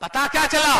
پتا کیا چلا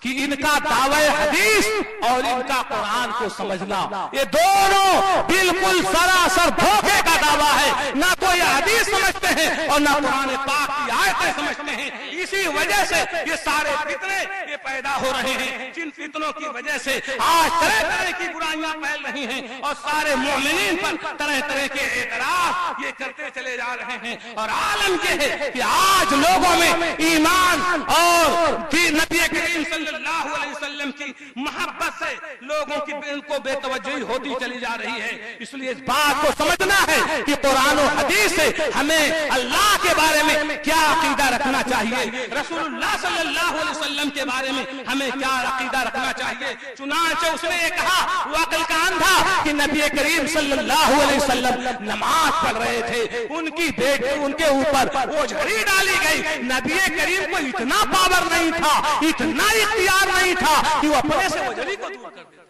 کہ ان کا دعوی حدیث اور ان کا قرآن کو سمجھنا یہ دونوں بالکل سراسر دھوکے کا دعویٰ ہے. نہ تو یہ حدیث سمجھتے ہیں اور نہ قرآن پاک کی آیتیں سمجھتے ہیں. اسی وجہ سے یہ سارے فتنے یہ پیدا ہو رہے ہیں. جن فتنوں کی وجہ سے آج طرح طرح کی برائیاں پھیل رہی ہیں اور سارے مومنین پر طرح طرح کے اعتراض یہ کرتے چلے جا رہے ہیں. اور عالم یہ ہے کہ آج لوگوں میں ایمان اور نبی کریم صلی اللہ علیہ وسلم کی محبت سے لوگوں کی ان کو بے توجہی ہوتی چلی جا رہی ہے. اس لیے اس بات کو سمجھنا ہے کہ قرآن و حدیث سے ہمیں اللہ کے بارے میں کیا عقیدہ رکھنا چاہیے, رسول اللہ صلی اللہ علیہ وسلم کے بارے میں ہمیں کیا عقیدہ رکھنا چاہیے. چنانچہ اس نے یہ کہا وہ عقل کا اندھا کہ نبی کریم صلی اللہ علیہ وسلم نماز پڑھ رہے تھے, ان کی بیٹی ان کے اوپر وہ جھڑی ڈالی گئی. نبی کریم کو اتنا پاور نہیں تھا, اتنا اختیار نہیں تھا کہ وہ اپنے سے وجلی کو دور کر دیا.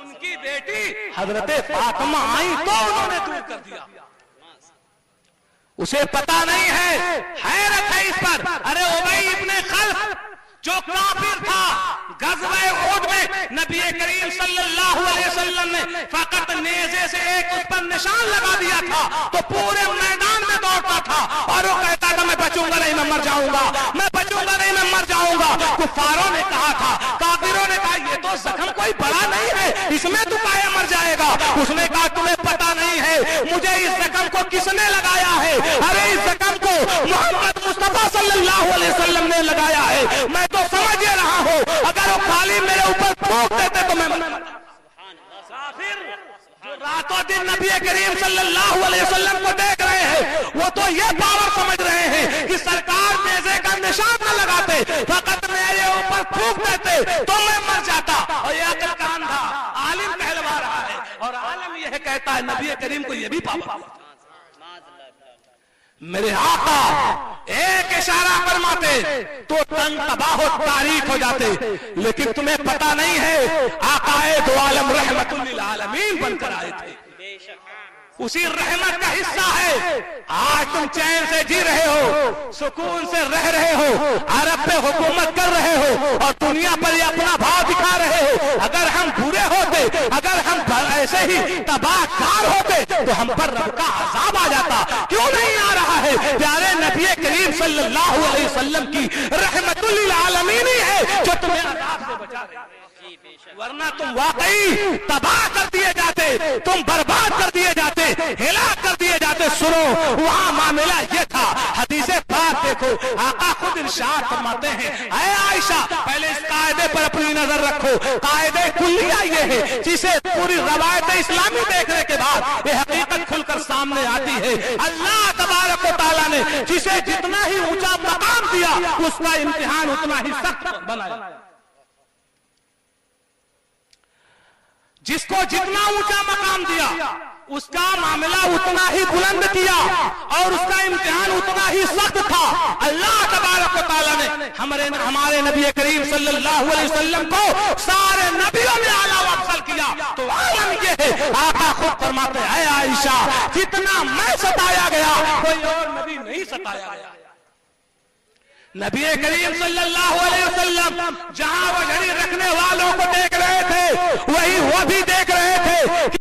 ان کی بیٹی حضرت فاطمہ آئی تو انہوں نے دور کر دیا. اسے پتا نہیں ہے, حیرت ہے اس پر. ارے ابی ابن خلف جو کافر تھا, غزوہ احد میں نبی کریم صلی اللہ علیہ وسلم نے فقط نیزے سے ایک اس پر نشان لگا دیا تھا تو پورے میدان میں دوڑتا تھا اور وہ کہتا تھا میں بچوں گا نہیں, میں مر جاؤں گا, میں بچوں گا نہیں, میں مر جاؤں گا. کفاروں نے کہا تھا, کافروں نے کہا یہ تو زخم کوئی بڑا نہیں ہے, اس میں تو کایا مر جائے گا. اس نے کہا تمہیں پتا نہیں ہے مجھے اس زخم کو کس نے لگایا ہے. ارے اس زخم کو محمد مصطفیٰ صلی اللہ علیہ وسلم نے لگایا ہے. میں تو سمجھ رہا ہوں اگر وہ خالی میرے اوپر پھونک دیتے تو میں کافر جو راتوں دن نبی کریم صلی اللہ علیہ وسلم کو دیکھ رہے ہیں وہ تو یہ پاور سمجھ رہے ہیں کہ سرکار نیزے کا نشان نہ لگاتے, فقط میرے اوپر پھونک دیتے تو میں مر جاتا. اور یہ عقل کا اندھا عالم کہلوا رہا ہے اور عالم یہ کہتا ہے نبی کریم کو یہ بھی پاور. میرے آقا ایک اشارہ فرماتے تو تن تباہ و تاریخ ہو جاتے, لیکن تمہیں پتا نہیں ہے آقا دو عالم رحمت للعالمین بن کر آئے تھے. اسی رحمت کا حصہ ہے آج تم چین سے جی رہے ہو, سکون سے رہ رہے ہو, عرب پہ حکومت کر رہے ہو اور دنیا پر یہ اپنا بھاؤ دکھا رہے ہو. اگر ہم برے ہوتے, اگر ہم ایسے ہی تباہ کار ہوتے تو ہم پر رب کا عذاب آ جاتا. کیوں نہیں آ رہا ہے؟ پیارے نبی کریم صلی اللہ علیہ وسلم کی رحمت للعالمین ہی ہے جو تمہیں عذاب سے بچا رہے ہیں, ورنہ تم واقعی تباہ کر دیے جاتے, تم برباد کر دیے جاتے, ہلاک کر دیے جاتے. سنو وہاں معاملہ یہ تھا, حدیث پاک دیکھو, آقا خود ارشاد فرماتے ہیں اے عائشہ پہلے اس قاعدے پر اپنی نظر رکھو. قاعدے کلیہ یہ ہے جسے پوری روایت اسلامی دیکھنے کے بعد یہ حقیقت کھل کر سامنے آتی ہے. اللہ تبارک و تعالیٰ نے جسے جتنا ہی اونچا مقام دیا اس کا امتحان اتنا ہی سخت بنایا. جس کو جتنا اونچا مقام دیا اس کا معاملہ اتنا ہی بلند کیا اور اس کا امتحان اتنا ہی سخت تھا. اللہ تبارک و تعالیٰ نے ہمارے نبی کریم صلی اللہ علیہ وسلم کو سارے نبیوں میں اعلیٰ و افضل کیا. تو عالم یہ ہے, آقا خود فرماتے ہیں اے عائشہ جتنا میں ستایا گیا کوئی اور نبی نہیں ستایا گیا. نبی کریم صلی اللہ علیہ وسلم جہاں وہ جھڑی رکھنے والوں کو دیکھ رہے تھے وہی وہ بھی دیکھ رہے تھے